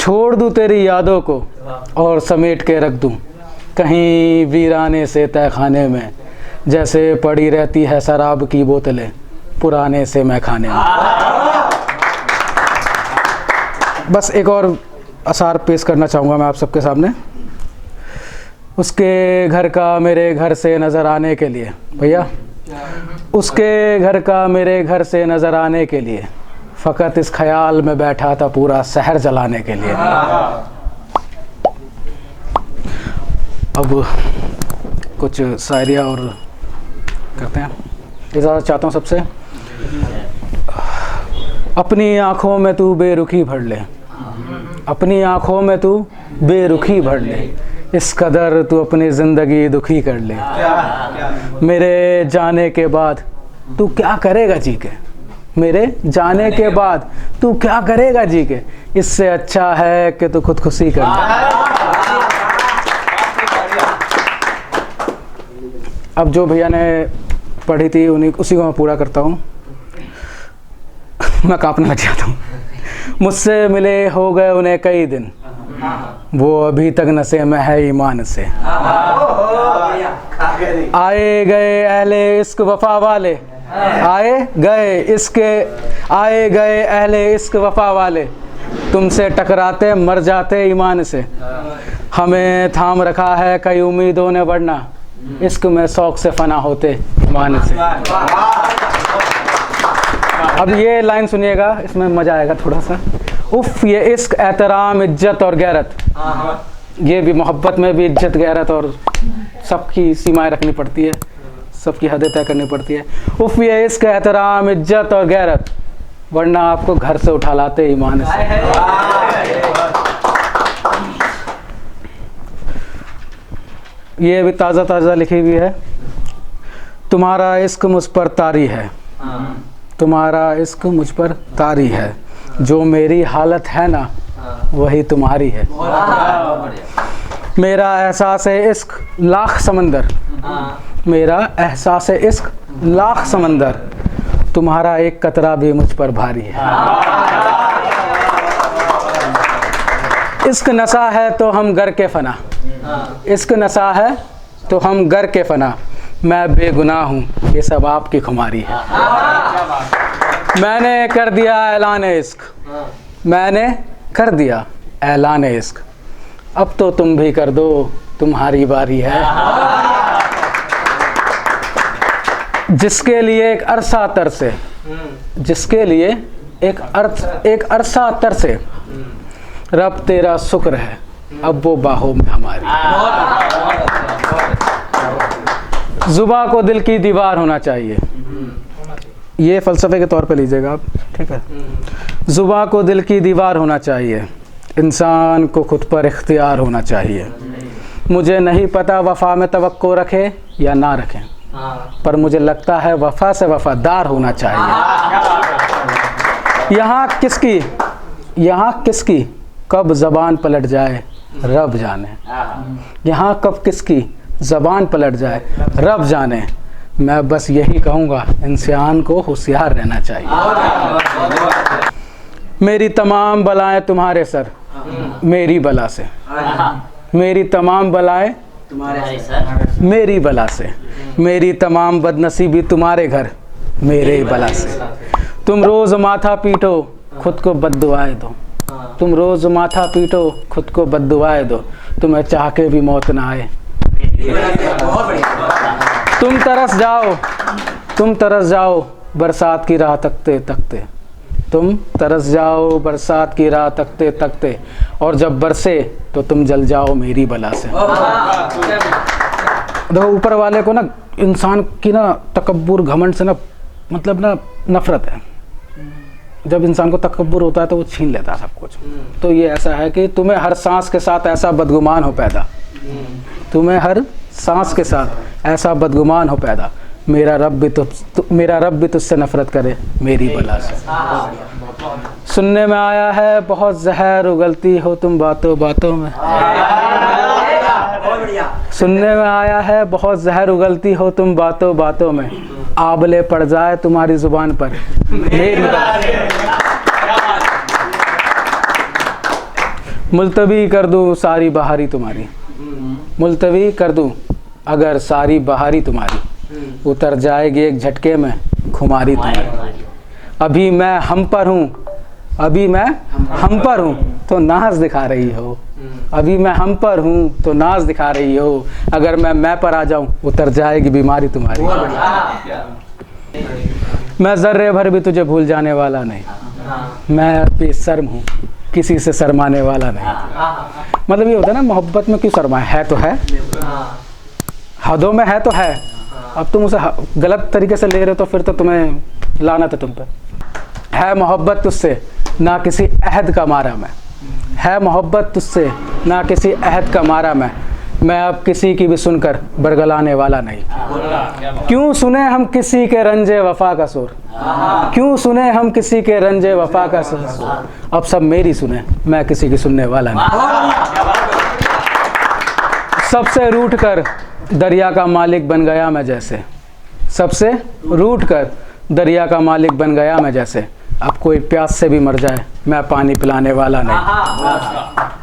छोड़ दूँ तेरी यादों को और समेट के रख दूँ कहीं वीराने से तहखाने में, जैसे पड़ी रहती है शराब की बोतलें पुराने से मैं खाने में। बस एक और असार पेश करना चाहूँगा मैं आप सबके सामने। उसके घर का मेरे घर से नज़र आने के लिए, भैया उसके घर का मेरे घर से नज़र आने के लिए फ़कत इस ख्याल में बैठा था पूरा शहर जलाने के लिए। अब कुछ शायरिया और करते हैं। इजाज़त चाहता हूँ सबसे। अपनी आँखों में तू बेरुखी भर ले, अपनी आँखों में तू बेरुखी भर ले, इस कदर तू अपनी ज़िंदगी दुखी कर ले। मेरे जाने के बाद तू क्या करेगा जी के, मेरे जाने के बाद तू क्या करेगा जी के, इससे अच्छा है कि तू खुदकुशी कर ले। अब जो भैया ने पढ़ी थी उसी को मैं पूरा करता हूँ। मैं काँपने लग जाता हूँ। मुझसे मिले हो गए उन्हें कई दिन, वो अभी तक नशे में है ईमान से। आए गए अहले इश्क वफा वाले, आए गए अहले इश्क वफा वाले, तुमसे टकराते मर जाते ईमान से। हमें थाम रखा है कई उम्मीदों ने, वरना इश्क में शौक से फना होते ईमान से। अब ये लाइन सुनिएगा, इसमें मज़ा आएगा थोड़ा सा। उफ़ ये इश्क एहतराम इज्जत और गैरत, ये भी मोहब्बत में भी इज्जत गैरत और सबकी सीमाएं रखनी पड़ती है, सबकी हदें तय करनी पड़ती है। उफ़ ये इश्क एहतराम इज्जत और गैरत, वरना आपको घर से उठा लाते ईमान से। ये भी ताज़ा ताज़ा लिखी हुई है। तुम्हारा इश्क मुझ पर तारी है, तुम्हारा इश्क मुझ पर तारी है, जो मेरी हालत है ना वही तुम्हारी है। मेरा एहसास इश्क लाख समंदर, मेरा एहसास इश्क लाख समंदर, तुम्हारा एक कतरा भी मुझ पर भारी है। इश्क नशा है तो हम गर के फना, इश्क नशा है तो हम गर के फना, मैं बेगुनाह हूँ ये सब आपकी खुमारी है। मैंने कर दिया ऐलान इश्क, मैंने कर दिया ऐलान इश्क, अब तो तुम भी कर दो तुम्हारी बारी है। जिसके लिए एक अरसा तरसे, जिसके लिए एक अरसा तरसे, रब तेरा शुक्र है अब वो बाहों में हमारी। जुबां को दिल की दीवार होना चाहिए, ये फ़लसफ़े के तौर पे लीजिएगा आप, ठीक है। जुबां को दिल की दीवार होना चाहिए, इंसान को खुद पर इख्तियार होना चाहिए। मुझे नहीं पता वफ़ा में तवक्को रखे या ना रखें, पर मुझे लगता है वफ़ा से वफ़ादार होना चाहिए। यहाँ किसकी कब ज़बान पलट जाए रब जाने, यहाँ कब किसकी ज़बान पलट जाए रब जाने। मैं बस यही कहूँगा इंसान को होशियार रहना चाहिए। मेरी तमाम बलाएं तुम्हारे सर, मेरी बला से, मेरी तमाम बलाएं तुम्हारे सर, मेरी बला से, मेरी तमाम बदनसीबी तुम्हारे घर, मेरे बला से। तुम रोज़ माथा पीटो खुद को बद्दुआएं दो, तुम रोज़ माथा पीटो खुद को बद्दुआएं दो, तुम्हें चाह के भी मौत ना आए। तुम तरस जाओ बरसात की राह तकते तकते, तुम तरस जाओ बरसात की राह तकते तकते, और जब बरसे तो तुम जल जाओ मेरी बला से। देखो ऊपर वाले को ना इंसान की ना तकब्बुर घमंड से ना मतलब ना नफरत है। जब इंसान को तकब्बुर होता है तो वो छीन लेता है सब कुछ। तो ये ऐसा है कि तुम्हें हर सांस के साथ ऐसा बदगुमान हो पैदा, तुम्हें हर सांस के साथ ऐसा बदगुमान हो पैदा, मेरा रब भी तुझसे नफरत करे मेरी बला से। सुनने में आया है बहुत जहर उगलती हो तुम बातों बातों में, सुनने में आया है बहुत जहर उगलती हो तुम बातों बातों में, आबले पड़ जाए तुम्हारी जुबान पर मेरी बला से। मुलतवी कर दूँ सारी बहारी तुम्हारी, मुलतवी कर दूँ अगर सारी बहारी तुम्हारी, उतर जाएगी एक झटके में खुमारी तुम्हारी। अभी मैं हम पर हूँ, अभी मैं हम पर हूँ तो नाज दिखा रही हो, अभी मैं हम पर हूँ तो नाज दिखा रही हो, अगर मैं पर आ जाऊँ उतर जाएगी बीमारी तुम्हारी। मैं जर्रे भर भी तुझे भूल जाने वाला नहीं, मैं बेशर्म हूँ किसी से शर्माने वाला नहीं। मतलब ये होता है ना, मोहब्बत में क्यों शर्माए, है तो है, हदों में है तो है, अब तुम उसे गलत तरीके से ले रहे हो तो फिर तो तुम्हें लानत है तुम पर। है मोहब्बत तुझसे ना किसी अहद का मारा मैं, है मोहब्बत तुझसे ना किसी अहद का मारा मैं अब किसी की भी सुनकर बरगलाने वाला नहीं। क्यों सुने हम किसी के रंजे वफा का सुर, क्यों सुने हम किसी के रंजे वफा का सुर, अब सब मेरी सुने मैं किसी की सुनने वाला नहीं। सबसे रूठ कर दरिया का मालिक बन गया मैं जैसे, सबसे रूठ कर दरिया का मालिक बन गया मैं जैसे, अब कोई प्यास से भी मर जाए मैं पानी पिलाने वाला नहीं।